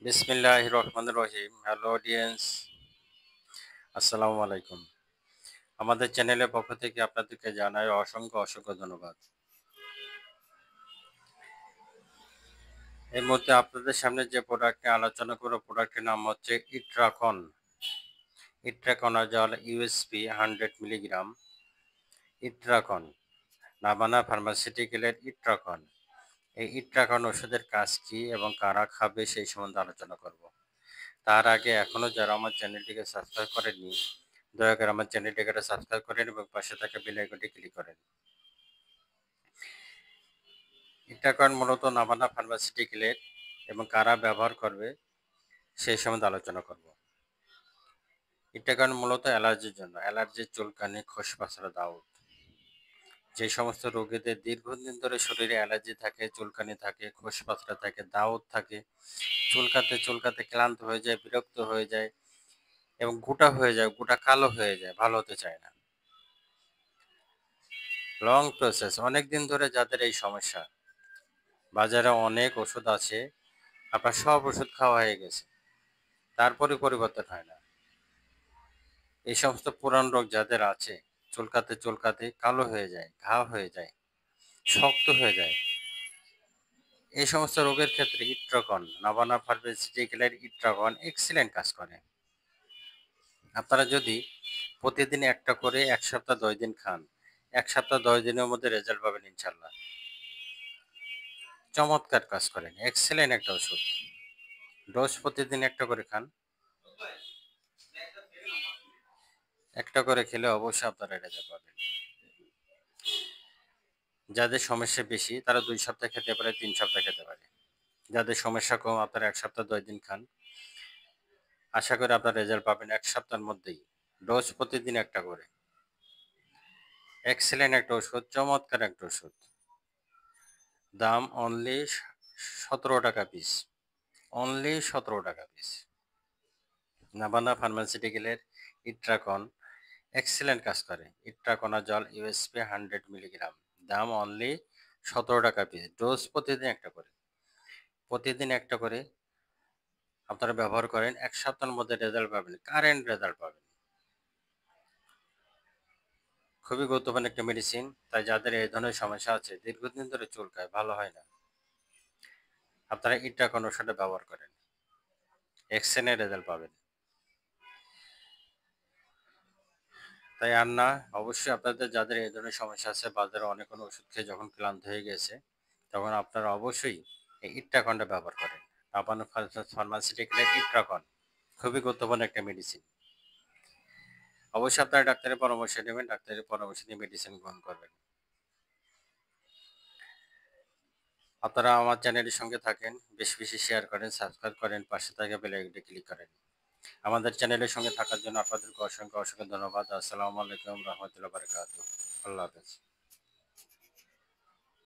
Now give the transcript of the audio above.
বিসমিল্লাহির রহমানির রহিম। Hello audience, আসসালামু আলাইকুম। আমাদের চ্যানেলের পক্ষ থেকে আপনাদেরকে জানাই অসংখ্য অসংখ্য ধন্যবাদ। এই মুহূর্তে আপনাদের সামনে যে প্রোডাক্ট নিয়ে আলোচনা করব, প্রোডাক্টের নাম হচ্ছে Itracon. Itraconazole USP 100 milligram. Itracon Navana ফার্মাসিউটিক্যালের ইট্রাকন। এই ইট্রাকন ওষুধের কাজ কী এবং কারা খাবে সেই সম্বন্ধে আলোচনা করব। তার আগে এখনও যারা আমার চ্যানেলটিকে সাবস্ক্রাইব করেননি, দয়া করে আমার চ্যানেলটিকে সাবস্ক্রাইব করেন এবং পাশে থাকা বেল আইকনটি ক্লিক করেন। ইট্রাকন মূলত নাভানা ফার্মাসিউটিক্যালের এবং কারা ব্যবহার করবে সেই সম্বন্ধে আলোচনা করব। ইট্রাকন মূলত অ্যালার্জির জন্য, অ্যালার্জির, চুলকানি, খোসপাছড়া, দাউদ। যে সমস্ত রোগীদের দীর্ঘদিন ধরে শরীরে অ্যালার্জি থাকে, চুলকানি থাকে, খোসপাছড়া থাকে, দাউদ থাকে, চুলকাতে চুলকাতে ক্লান্ত হয়ে যায়, বিরক্ত হয়ে যায় এবং গোটা হয়ে যায়, গোটা কালো হয়ে যায়, ভালো হতে চায় না। লং প্রসেস, অনেক দিন ধরে যাদের এই সমস্যা, বাজারে অনেক ওষুধ আছে, আপনার সব ওষুধ খাওয়া হয়ে গেছে, তারপরে পরিবর্তন হয় না। এই সমস্ত পুরান রোগ যাদের আছে, চুলকাতে চুলকাতে কালো হয়ে যায়, ঘা হয়ে যায়, শক্ত হয়ে যায়, এই সমস্ত রোগের ক্ষেত্রে ইট্রাকন, নাভানা ফার্মাসিউটিক্যালের ইট্রাকন এক্সিলেন্ট কাজ করে। আপনারা যদি প্রতিদিন একটা করে 1 সপ্তাহ 10 দিন খান, 1 সপ্তাহ 10 দিনের মধ্যে রেজাল্ট পাবেন ইনশাল্লাহ। চমৎকার কাজ করেন, এক্সেলেন্ট একটা ওষুধ। ডোজ প্রতিদিন একটা করে খান, একটা করে খেলে অবশ্যই আপনারা রেজাল্ট পাবেন। যাদের সমস্যা বেশি তারা 2 সপ্তাহ খেতে পারে, 3 সপ্তাহ খেতে পারে। যাদের সমস্যা কম আপনারা 1 সপ্তাহ 10 দিন খান, আশা করি আপনার রেজাল্ট পাবেন 1 সপ্তাহের মধ্যেই। ডোজ প্রতিদিন একটা করে। এক্সেলেন্ট একটা ওষুধ, চমৎকার একটা ওষুধ। দাম অনলি 17 টাকা পিস, অনলি 17 টাকা পিস। নাভানা ফার্মাসিউটিক্যালের ইট্রাকন এক্সেলেন্ট কাজ করে। ইট্রাকোনাজল ইউএসপি 100 মিলিগ্রাম, দাম অনলি 17 টাকা পিস। ডোজ প্রতিদিন একটা করে, প্রতিদিন একটা করে আপনারা ব্যবহার করেন, 1 সপ্তাহের মধ্যে রেজাল্ট পাবেন, কারেন্ট রেজাল্ট পাবেন। খুবই গুরুত্বপূর্ণ একটা মেডিসিন, তাই যাদের এই ধরনের সমস্যা আছে, দীর্ঘদিন ধরে চুলকায়, ভালো হয় না, আপনারা ইট্রাকন ওষুধটা ব্যবহার করেন, এক্সেলেন্ট রেজাল্ট পাবেন। তাই আর না, অবশ্যই আপনাদের যাদের এই ধরনের সমস্যা আছে, বাজারে অনেক কোনো ওষুধ খেয়ে যখন ক্লান্ত হয়ে গেছে, তখন আপনারা অবশ্যই এই ইট্রাকনটা ব্যবহার করেন। নাভানা ফার্মাসিউটিক্যালের ইট্রাকন খুবই গুরুত্বপূর্ণ একটা মেডিসিন। অবশ্যই আপনারা ডাক্তারের পরামর্শ নেবেন, ডাক্তারের পরামর্শ নিয়ে মেডিসিন গ্রহণ করবেন। আপনারা আমার চ্যানেলের সঙ্গে থাকেন, বেশি বেশি শেয়ার করেন, সাবস্ক্রাইব করেন, পাশে থাকা বেল আইকনটি ক্লিক করেন। আমাদের চ্যানেলের সঙ্গে থাকার জন্য আপনাদেরকে অসংখ্য অসংখ্য ধন্যবাদ। আসসালামু আলাইকুম রহমতুল্লাহ বারাকাতুহু। আল্লাহ হাফেজ।